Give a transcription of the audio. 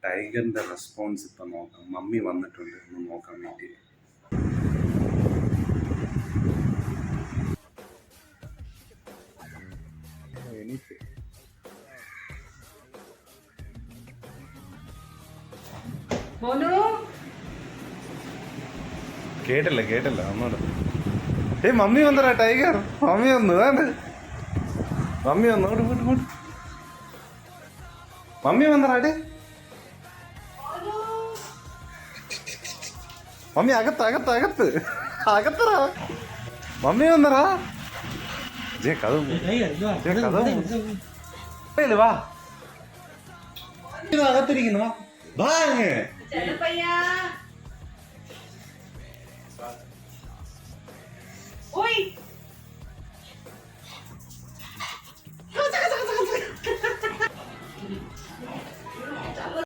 ടൈഗറിന്റെ response ഇപ്പൊ നോക്കാം. Mummy വന്നിട്ടുണ്ട് എന്ന് നോക്കാൻ വേണ്ടി. കേട്ടില്ല ഒന്നുകൂടെ. മമ്മി വന്നടാ ടൈഗർ. മമ്മി വന്നു മമ്മി വന്നടാ. മമ്മി അകത്തറാ. മമ്മി വന്നടാ. വാ അകത്തിരിക്കുന്നു. വാ Uy!